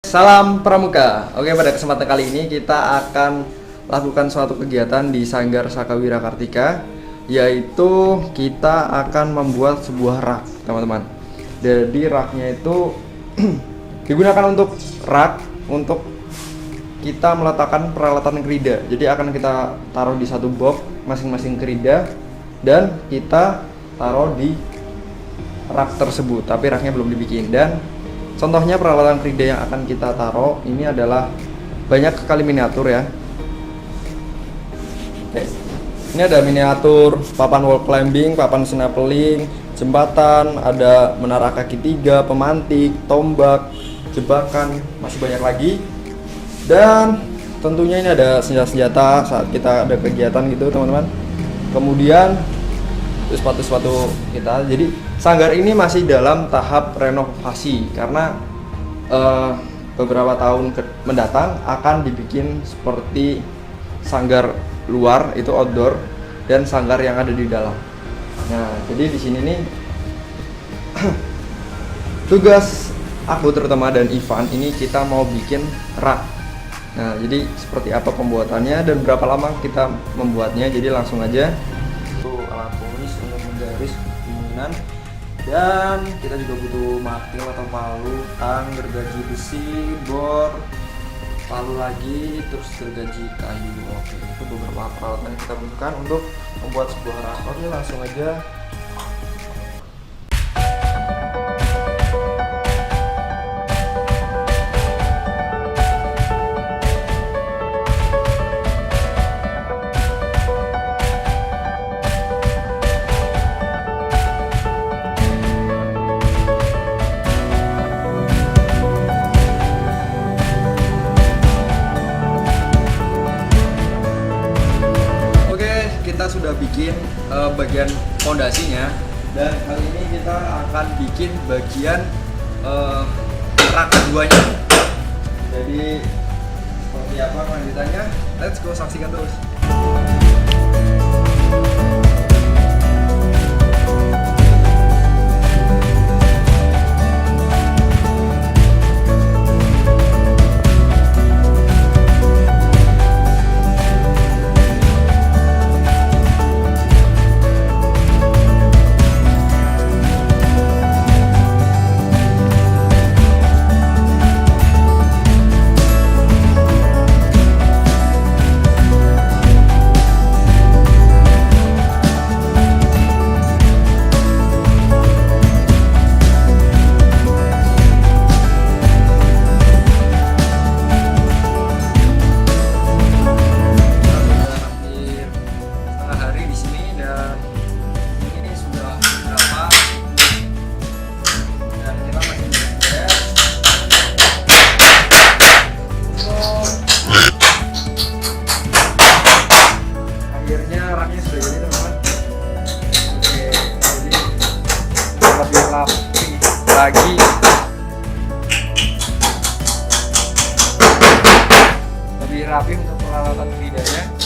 Salam Pramuka. Oke, pada kesempatan kali ini kita akan lakukan suatu kegiatan di Sanggar Sakawira Kartika, yaitu kita akan membuat sebuah rak, teman-teman. Jadi raknya itu digunakan untuk rak untuk kita meletakkan peralatan kerida. Jadi akan kita taruh di satu box masing-masing kerida dan kita taruh di rak tersebut. Tapi raknya belum dibikin. Dan contohnya peralatan kerida yang akan kita taruh ini adalah banyak sekali miniatur ya. Oke. Ini ada miniatur papan wall climbing, papan snapeling, jembatan, ada menara kaki tiga, pemantik, tombak, jebakan, masih banyak lagi. Dan tentunya ini ada senjata-senjata saat kita ada kegiatan gitu, teman-teman. Kemudian sepatu-sepatu kita. Jadi sanggar ini masih dalam tahap renovasi karena beberapa tahun mendatang akan dibikin seperti sanggar luar, itu outdoor, dan sanggar yang ada di dalam. Nah, jadi di sini nih tugas aku terutama dan Ivan ini kita mau bikin rak. Nah, jadi seperti apa pembuatannya dan berapa lama kita membuatnya. Jadi langsung aja. Itu alat tulis untuk menggaris keinginan, dan kita juga butuh martil atau palu, tang, gergaji besi, bor, palu lagi, terus gergaji kayu. Oke, itu beberapa peralatan yang kita butuhkan untuk membuat sebuah rak. Oke, langsung aja. Kita sudah bikin bagian fondasinya, dan kali ini kita akan bikin bagian rak keduanya. Jadi seperti apa lanjutannya? Let's go, saksikan terus. Raknya sudah jadi, teman-teman. Oke, jadi lebih rapi lagi. Lebih rapi untuk peralatan lidahnya.